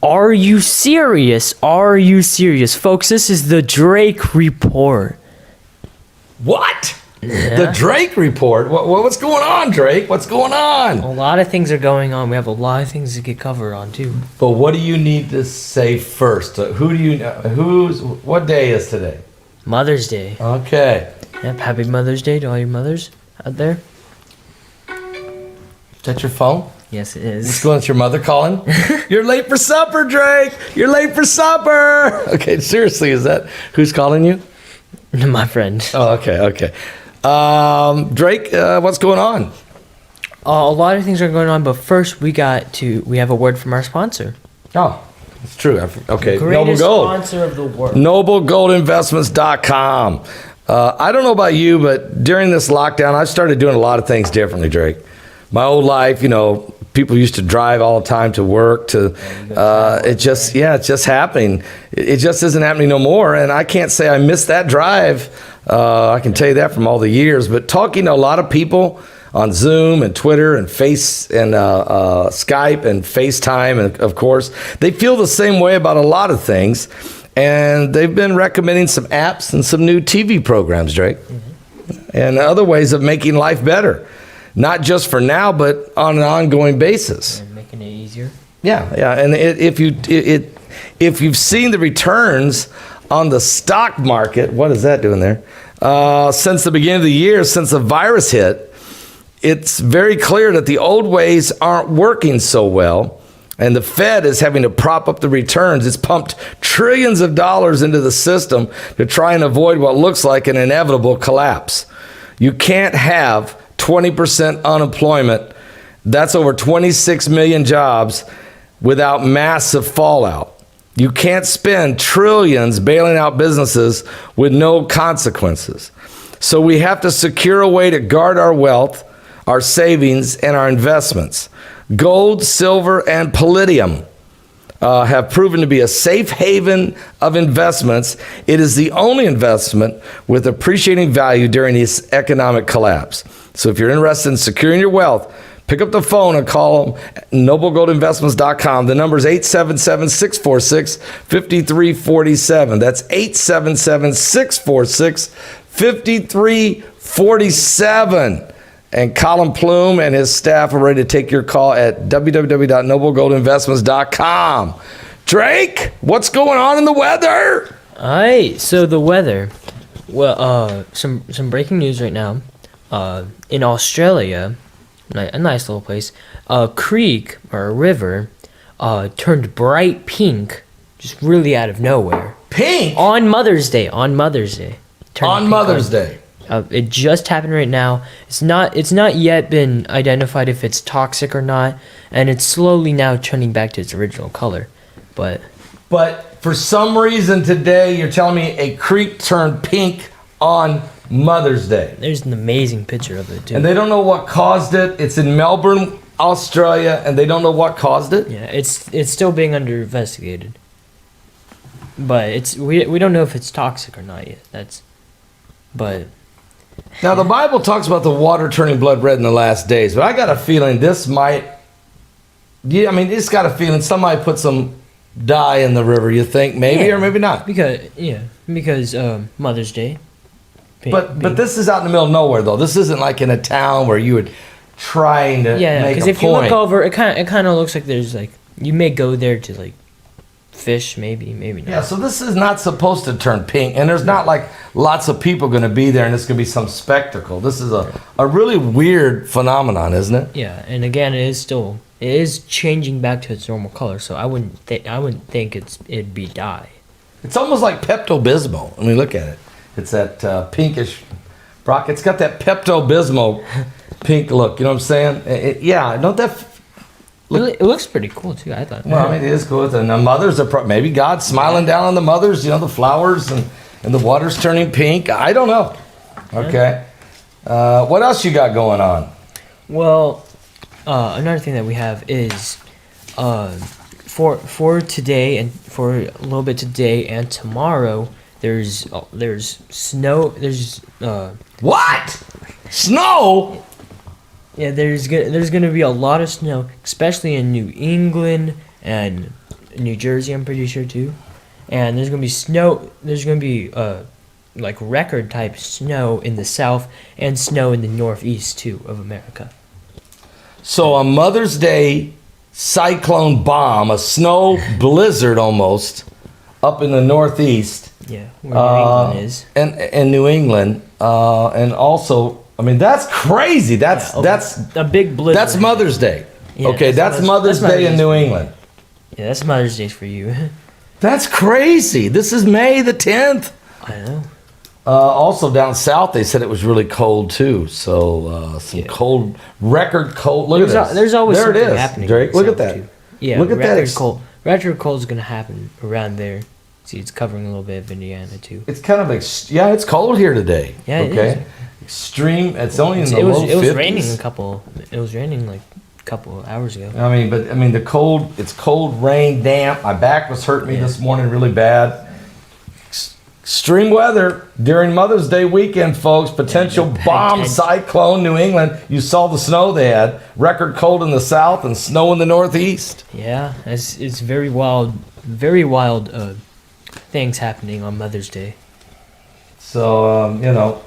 Are you serious? Are you serious? Folks, this is the Drake Report. What? The Drake Report? What's going on, Drake? What's going on? A lot of things are going on. We have a lot of things to get covered on, too. But what do you need to say first? What day is today? Mother's Day. Okay. Yep, happy Mother's Day to all your mothers out there. Is that your phone? Yes, it What's is. going on? It's your mother calling? You're late for supper, Drake. You're late for supper. Okay, seriously, is that who's calling you? My friend. Oh, okay. Drake, what's going on? A lot of things are going on, but first we have a word from our sponsor. Oh, it's true. Okay, Noble Greatest Gold. sponsor of the world. NobleGoldInvestments.com. I don't know about you, but during this lockdown, I started doing a lot of things differently, Drake. My old life, people used to drive all the time to work. It's just happening. It just isn't happening no more. And I can't say I missed that drive. I can tell you that from all the years. But talking to a lot of people on Zoom and Twitter and Skype and FaceTime, and of course, they feel the same way about a lot of things. And they've been recommending some apps and some new TV programs, Drake, and other ways of making life better. Not just for now, but on an ongoing basis. And making it easier. Yeah. And if you've seen the returns on the stock market, what is that doing there? Since the beginning of the year, since the virus hit, it's very clear that the old ways aren't working so well. And the Fed is having to prop up the returns. It's pumped trillions of dollars into the system to try and avoid what looks like an inevitable collapse. You can't have 20% unemployment. That's over 26 million jobs without massive fallout. You can't spend trillions bailing out businesses with no consequences. So we have to secure a way to guard our wealth, our savings, and our investments. Gold, silver, and palladium have proven to be a safe haven of investments. It is the only investment with appreciating value during this economic collapse. So if you're interested in securing your wealth, pick up the phone and call them at NobleGoldInvestments.com. The number is 877-646-5347. That's 877-646-5347. And Colin Plume and his staff are ready to take your call at www.noblegoldinvestments.com. Drake, what's going on in the weather? All right, so the weather. Well, some breaking news right now. In Australia, a nice little place, a creek or a river turned bright pink, just really out of nowhere. Pink? On Mother's Day. Turned On pink Mother's Day. It just happened right now. It's not yet been identified if it's toxic or not, and it's slowly now turning back to its original color. But for some reason today, you're telling me a creek turned pink on Mother's Day. there's an amazing picture of it too. And they don't know what caused it. It's in Melbourne, Australia, and they don't know what caused it. Yeah, it's still being under investigated. But we don't know if it's toxic or not yet. But Now, the Bible talks about the water turning blood red in the last days, but I got a feeling it's got a feeling somebody put some dye in the river, you think? Maybe or maybe not. because Mother's Day. But this is out in the middle of nowhere, though. This isn't like in a town where you would trying to make a point. Because if you look over, it kind of looks like there's you may go there to fish, maybe not. Yeah, so this is not supposed to turn pink, and there's not lots of people going to be there, and it's going to be some spectacle. This is a really weird phenomenon, isn't it? Yeah, and again, it is changing back to its normal color, so I wouldn't think it'd be dye. It's almost like Pepto-Bismol. When we look at it, it's that pinkish. Brock, it's got that Pepto-Bismol pink look. You know what I'm saying? Don't that? It looks pretty cool too. I thought. Well, it is cool. And the mothers are maybe God's smiling down on the mothers. The flowers and the water's turning pink. I don't know. Okay. What else you got going on? Well, another thing that we have is for today and for a little bit today and tomorrow. There's snow. There's what? Snow? Yeah, there's gonna be a lot of snow, especially in New England and New Jersey, I'm pretty sure too. And there's gonna be snow. There's gonna be like record type snow in the south and snow in the northeast too of America. So a Mother's Day cyclone bomb, a snow blizzard almost, up in the Northeast. Yeah, where New England is. And New England, and also, I mean, that's crazy. That's a big blizzard. that's Mother's Day. Yeah, okay, that's Mother's Day in New England. Yeah, that's Mother's Day for you. That's crazy. This is May the 10th. I know. Also down south, they said it was really cold too. So some cold, record cold. Look at this. There's always there it something is, happening. Drake. in the Look at south, that. too. Yeah, Look at that. record cold. Record cold is gonna happen around there. See, it's covering a little bit of Indiana too. It's kind of yeah. It's cold here today. Yeah, it okay. is. Extreme. It's only in the It was low 50s. it was raining It was raining like a couple of hours ago. I mean the cold. It's cold, rain, damp. My back was hurting me this morning really bad. Extreme weather during Mother's Day weekend, folks. Potential bomb cyclone, New England. You saw the snow they had. Record cold in the south and snow in the northeast. Yeah, it's very wild things happening on Mother's Day. So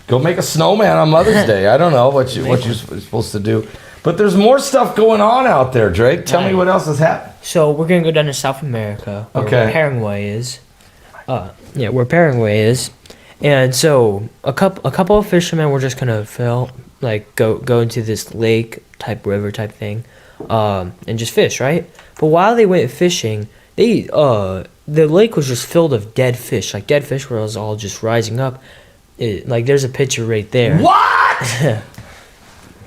go make a snowman on Mother's Day. I don't know what you're supposed to do, but there's more stuff going on out there, Drake. Tell me what else has happened. So we're gonna go down to South America, where Okay. Paraguay is. Where Paraguay is, and so a couple of fishermen were just gonna go into this lake type river type thing, and just fish, right? But while they went fishing, the lake was just filled of dead fish. Like dead fish was all just rising up. Like there's a picture right there. What?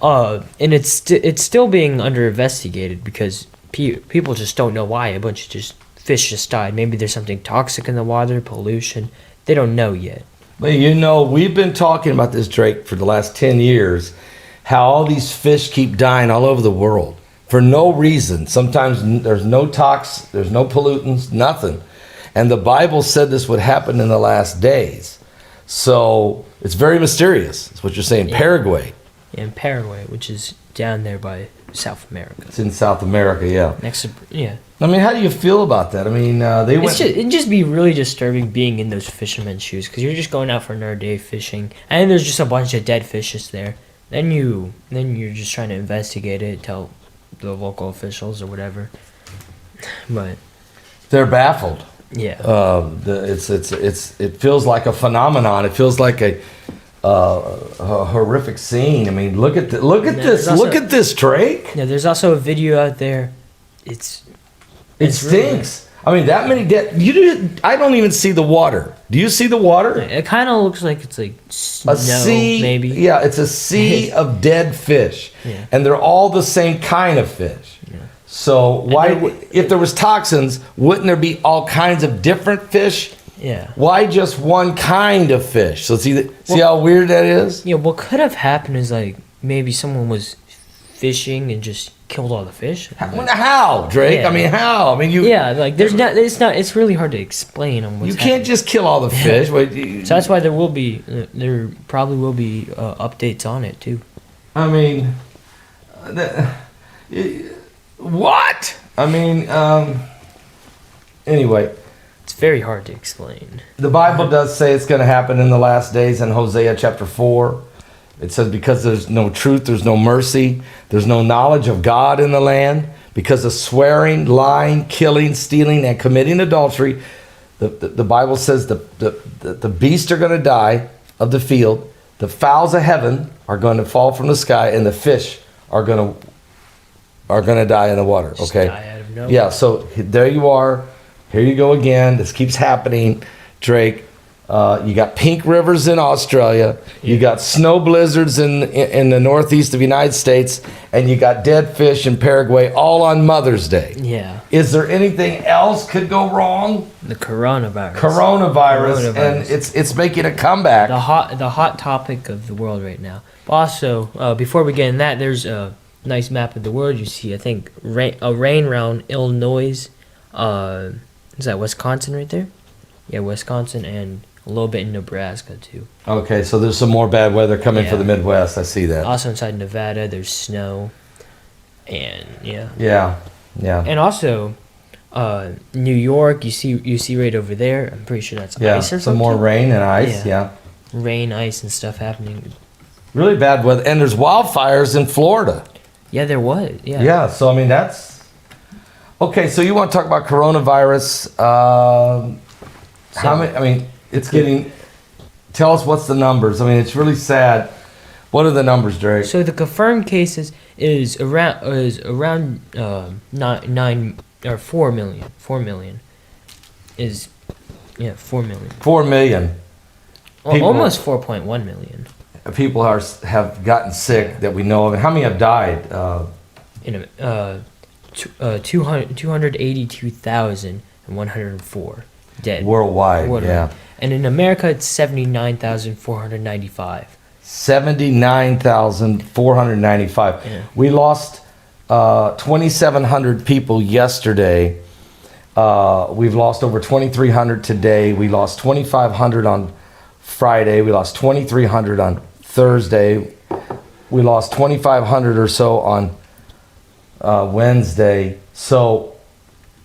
And it's still being under investigated because people just don't know why a bunch of fish just died. Maybe there's something toxic in the water, pollution. They don't know yet. Well, we've been talking about this, Drake, for the last 10 years, how all these fish keep dying all over the world for no reason. Sometimes there's no there's no pollutants, nothing. And the Bible said this would happen in the last days. So it's very mysterious. That's what you're saying. Yeah. Paraguay. In Paraguay, which is down there by South America. It's in South America, yeah. Next to, yeah. I mean, how do you feel about that? I mean, they went... It'd just be really disturbing being in those fishermen's shoes because you're just going out for another day fishing and there's just a bunch of dead fishes there. Then you're just trying to investigate it, tell the local officials or whatever. But They're baffled. yeah, It feels like a phenomenon. It feels like a horrific scene. I mean, look at this. also- Look at this, Drake. yeah. There's also a video out there. It It's really- stinks. I mean, that many dead. I don't even see the water. Do you see the water? It kind of looks like it's like snow, A sea, maybe. Yeah, it's a sea of dead fish, Yeah. and they're all the same kind of fish. Yeah. So there if there was toxins, wouldn't there be all kinds of different fish? Yeah. Why just one kind of fish? So see how weird that is? Yeah, what could have happened is like maybe someone was fishing and just killed all the fish. How, Drake? Yeah. I mean, how? I mean, It's really hard to explain on what's you can't just kill all the fish. So that's why there probably will be updates on it too. I mean, what? I mean, anyway, It's very hard to explain. the Bible does say it's going to happen in the last days in Hosea chapter 4. It says, because there's no truth, there's no mercy, there's no knowledge of God in the land, because of swearing, lying, killing, stealing, and committing adultery, the Bible says the beasts are going to die of the field, the fowls of heaven are going to fall from the sky, and the fish are going to die in the water. Just Okay. die out of nowhere. Yeah. So there you are. Here you go again. This keeps happening, Drake. You got pink rivers in Australia. You got snow blizzards in the northeast of the United States, and you got dead fish in Paraguay, all on Mother's Day. Yeah, Is there anything else could go wrong? the coronavirus. Coronavirus, and it's making a comeback. The hot topic of the world right now. But also, before we get in that, there's a nice map of the world. You see, I think a rain around Illinois. Is that Wisconsin right there? Yeah, Wisconsin, and a little bit in Nebraska too. Okay, so there's some more bad weather coming for Yeah. the Midwest. I see that. Also inside Nevada, there's snow, and yeah. Yeah. And also, New York, you see right over there. I'm pretty sure that's Yeah, ice or some something. more rain and ice. Yeah. Rain, ice, and stuff happening. Really bad weather. And there's wildfires in Florida. Yeah, there was. Yeah. Yeah, so I mean, that's. Okay, so you want to talk about coronavirus. How many? I mean, it's getting. Tell us what's the numbers. I mean, it's really sad. What are the numbers, Drake? So the confirmed cases is around 9 or 4 million. 4 million is 4 million. 4 million Well, almost 4.1 million. people have gotten sick that we know of. And how many have died? In 282,104 dead Worldwide, yeah. And in America, it's 79,495. 79,495. Yeah. We lost 2,700 people yesterday. We've lost over 2,300 today. We lost 2,500 on Friday. We lost 2,300 on Thursday. We lost 2,500 or so on Wednesday. So,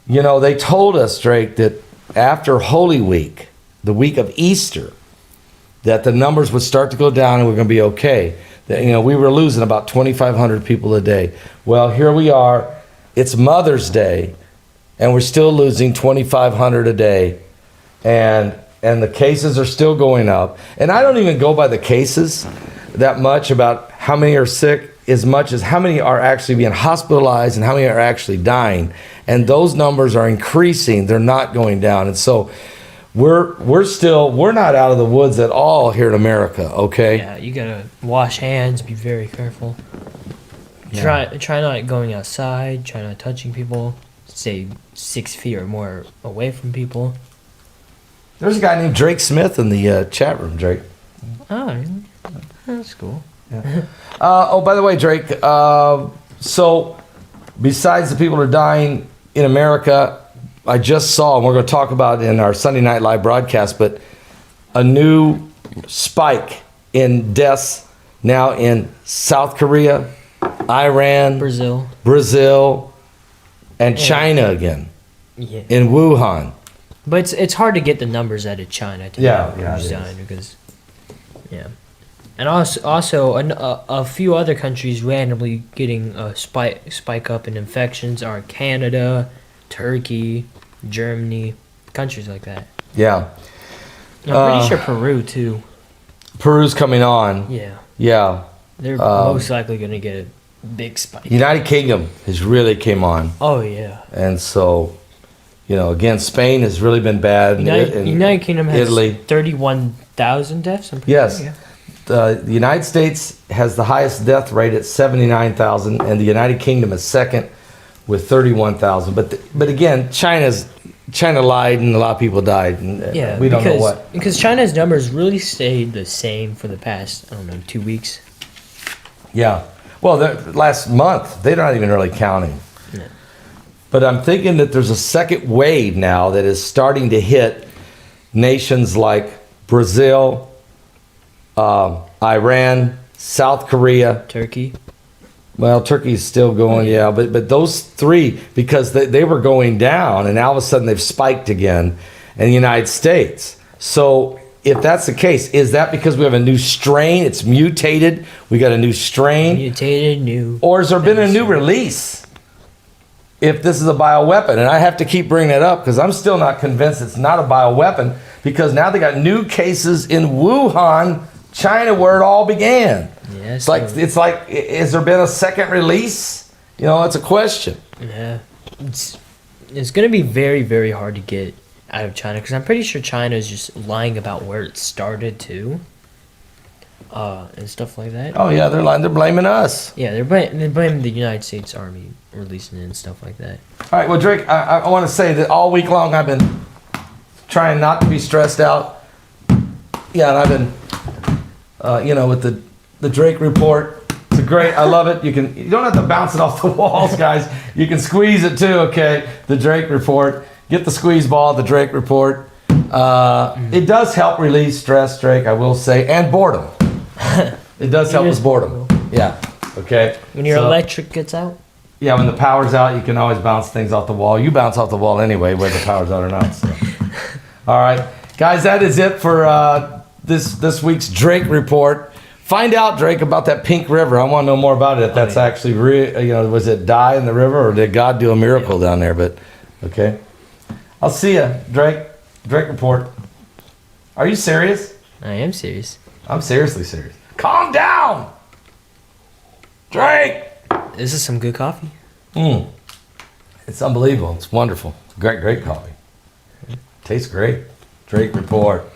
they told us, Drake, that after Holy Week, the week of Easter, that the numbers would start to go down and we're going to be okay. That, we were losing about 2,500 people a day. Well, here we are. It's Mother's Day, and we're still losing 2,500 a day. And the cases are still going up. And I don't even go by the cases that much about how many are sick as much as how many are actually being hospitalized and how many are actually dying. And those numbers are increasing. They're not going down. And so we're not out of the woods at all here in America, okay? Yeah, you gotta wash hands, be very careful. Try not going outside, try not touching people, stay 6 feet or more away from people. There's a guy named Drake Smith in the chat room, Drake. Oh, really? That's cool. By the way, Drake, so besides the people who are dying in America, I just saw, and we're going to talk about it in our Sunday Night Live broadcast, but a new spike in deaths now in South Korea, Iran, Brazil, and China again, in Wuhan. But it's hard to get the numbers out of China to because and also a few other countries randomly getting a spike up in infections are Canada, Turkey, Germany, countries like that. Yeah. I'm pretty sure Peru too. Peru's coming on. Yeah. Yeah. They're most likely going to get a big spike. United Kingdom has really came on. Oh yeah. And so, again, Spain has really been bad. United Kingdom has Italy. 31,000 deaths. Yes. Sure, yeah. The United States has the highest death rate at 79,000, and the United Kingdom is second with 31,000. But again, China lied, and a lot of people died. And we don't know what. Because China's numbers really stayed the same for the past 2 weeks. Yeah. Well, last month they're not even really counting. Yeah. But I'm thinking that there's a second wave now that is starting to hit nations like Brazil, Iran, South Korea, Turkey. Well, Turkey's still going, yeah, but those three, because they were going down, and now all of a sudden they've spiked again in the United States. So if that's the case, is that because we have a new strain? It's mutated. We got a new strain. Or has there been a new release? If this is a bioweapon, and I have to keep bringing it up because I'm still not convinced it's not a bioweapon, because now they got new cases in Wuhan, China, where it all began. Yeah, it's like, has there been a second release? It's a question. Yeah, it's going to be very, very hard to get out of China because I'm pretty sure China is just lying about where it started too, and stuff like that. Oh yeah, they're lying. They're blaming us. Yeah, they're blaming the United States Army releasing it and stuff like that. All right, well, Drake, I want to say that all week long I've been trying not to be stressed out. Yeah, and I've been, with the Drake Report. It's great. I love it. You don't have to bounce it off the walls, guys. You can squeeze it too. Okay, the Drake Report. Get the squeeze ball. The Drake Report. It does help release stress, Drake. I will say, and boredom. It does help with boredom. Yeah. Okay. When your electric gets out. Yeah, when the power's out, you can always bounce things off the wall. You bounce off the wall anyway, whether the power's out or not. So. All right, guys, that is it for this week's Drake report. Find out, Drake, about that Pink River. I want to know more about it. If that's actually real, was it die in the river, or did God do a miracle down there? But okay, I'll see you, Drake. Drake report. Are you serious? I am serious. I'm seriously serious. Calm down, Drake. This is some good coffee. It's unbelievable. It's wonderful. It's great coffee. Tastes great. Drake report.